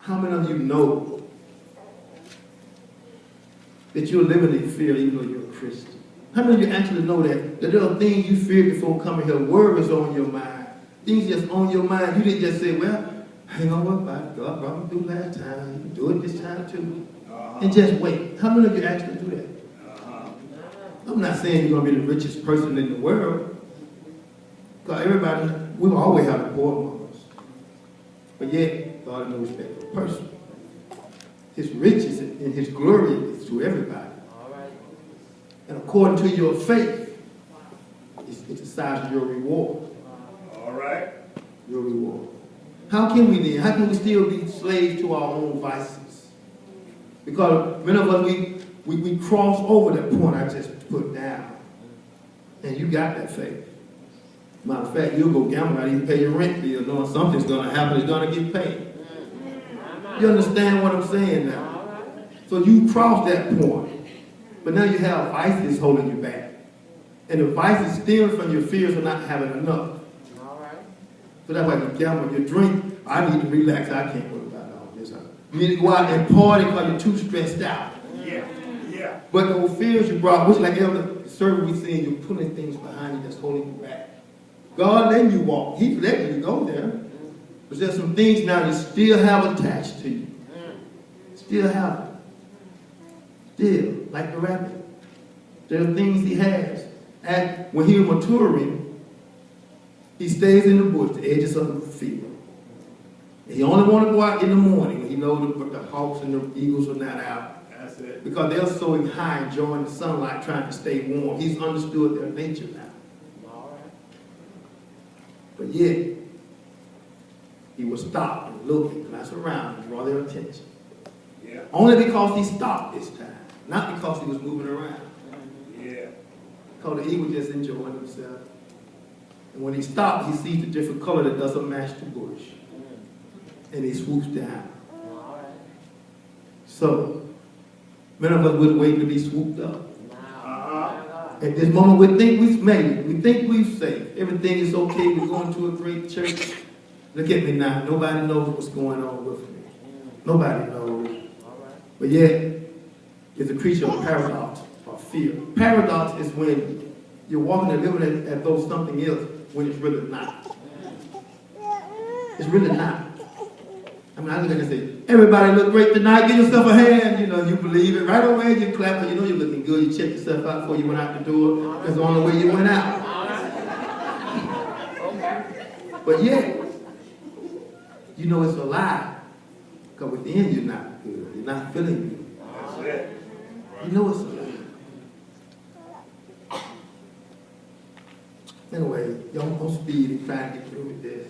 How many of you know that you're living in fear even though you're a Christian? How many of you actually know that there are things you feared before coming here, worries on your mind, things just on your mind? You didn't just say, well, I know what God brought me through last time. You can do it this time too. And just wait. How many of you actually do that? I'm not saying you're going to be the richest person in the world. Because everybody, we will always have the poor among us. But yet, God has no respect for a person. His riches and his glory is to everybody. And according to your faith, it's the size of your reward. All right. Your reward. How can we then? How can we still be slaves to our own vices? Because many of us, we cross over that point I just put down. And you got that faith. Matter of fact, you'll go gamble, not even pay your rent bill, knowing something's going to happen, it's going to get paid. You understand what I'm saying now? So you cross that point. But now you have vices holding you back. And the vices stem from your fears of not having enough. So that's why you gamble, you drink. I need to relax. I can't worry about all this. You need to go out and party because you're too stressed out. Yeah. But those fears you brought, which like Elder Servant we saying, you're pulling things behind you that's holding you back. God letting you walk. He's letting you go there. But there's some things now that still have attached to you. Still have it. Still, like the rabbit. There are things he has. And when he was maturing, he stays in the bush, the edges of the field. And he only want to go out in the morning when he knows the hawks and the eagles are not out. That's it. Because they're so high, enjoying the sunlight, trying to stay warm. He's understood their nature now. But yet, he will stop and look and glance around and draw their attention. Yeah. Only because he stopped this time, not because he was moving around. Yeah. Because the eagle just enjoying himself. And when he stopped, he sees the different color that doesn't match the bush. And he swoops down. So, many of us would wait to be swooped up. At this moment, we think we've made it. We think we've saved. Everything is okay. We're going to a great church. Look at me now. Nobody knows what's going on with me. Nobody knows. But yet, it's a creature of paradox or fear. Paradox is when you're walking and living as though something else when it's really not. It's really not. I mean, I look at it and say, everybody look great tonight. Give yourself a hand. You know, you believe it. Right away, you clap, and you know you're looking good. You check yourself out before you went out the door. That's the only way you went out. But yet, you know it's a lie. Because within you're not good. You're not feeling good. That's it. You know it's a lie. Anyway, y'all on speed and trying to get through with this.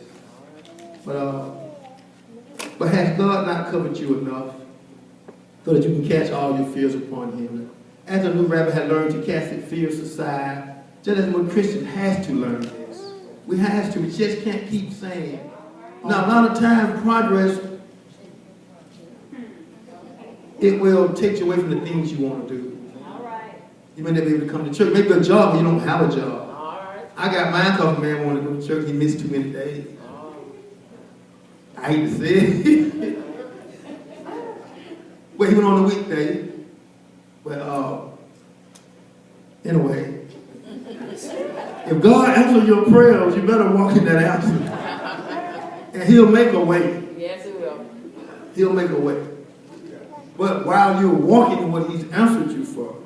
But has God not covered you enough so that you can cast all your fears upon him? As a new rabbi had learned to cast his fears aside, just as a Christian has to learn this. We have to. We just can't keep saying. Now, a lot of times, progress, it will take you away from the things you want to do. You may not be able to come to church. Maybe a job, but you don't have a job. I got mine because a man wanted to go to church. He missed too many days. I hate to say it. Well, he went on a weekday. But anyway, if God answers your prayers, you better walk in that answer. And he'll make a way. Yes, he will. He'll make a way. But while you're walking in what he's answered you for,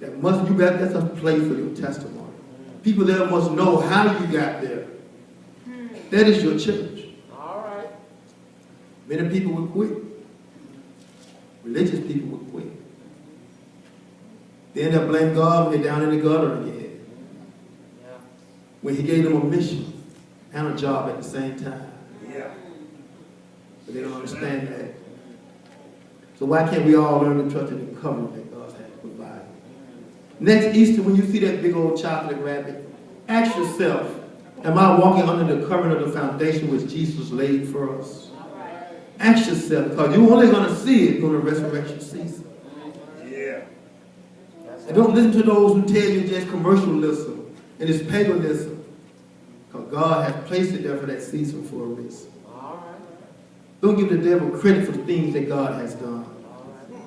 that's a place for your testimony. People there must know how you got there. That is your church. All right. Many people would quit. Religious people would quit. They end up blaming God when they're down in the gutter again. Yeah. When he gave them a mission and a job at the same time. Yeah. But they don't understand that. So why can't we all learn to trust in the covenant that God has provided? Next Easter, when you see that big old chocolate rabbit, ask yourself, am I walking under the covenant of the foundation which Jesus laid for us? Ask yourself, because you're only going to see it during the resurrection season. Yeah. And don't listen to those who tell you just commercialism and it's paganism. Because God has placed it there for that season for a reason. All right. Don't give the devil credit for the things that God has done. All right.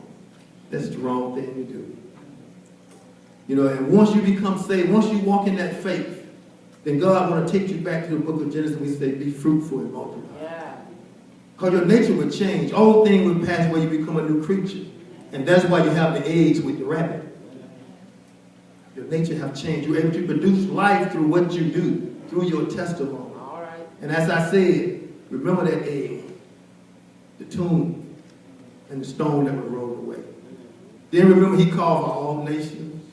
That's the wrong thing to do. You know, and once you become saved, once you walk in that faith, then God want to take you back to the book of Genesis. We say, be fruitful and multiply. Yeah. Because your nature will change. Old things will pass where you become a new creature. And that's why you have the eggs with the rabbit. Your nature have changed. You're able to produce life through what you do, through your testimony. All right. And as I said, remember that egg, the tomb, and the stone that was rolled away. Then remember he called for all nations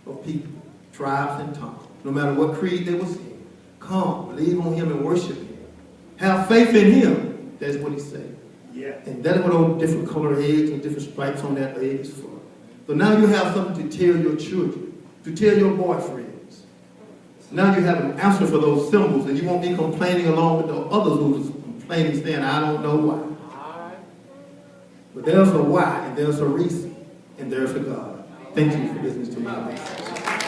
of people, tribes and tongues, no matter what creed they was in. Come, believe on him and worship him. Have faith in him. That's what he said. Yeah. And that's what those different colored eggs and different stripes on that egg is for. So now you have something to tell your children, to tell your boyfriends. Now you have an answer for those symbols, and you won't be complaining along with the others who was complaining, saying, I don't know why. All right. But there's a why, and there's a reason, and there's a God. Thank you for listening to my message.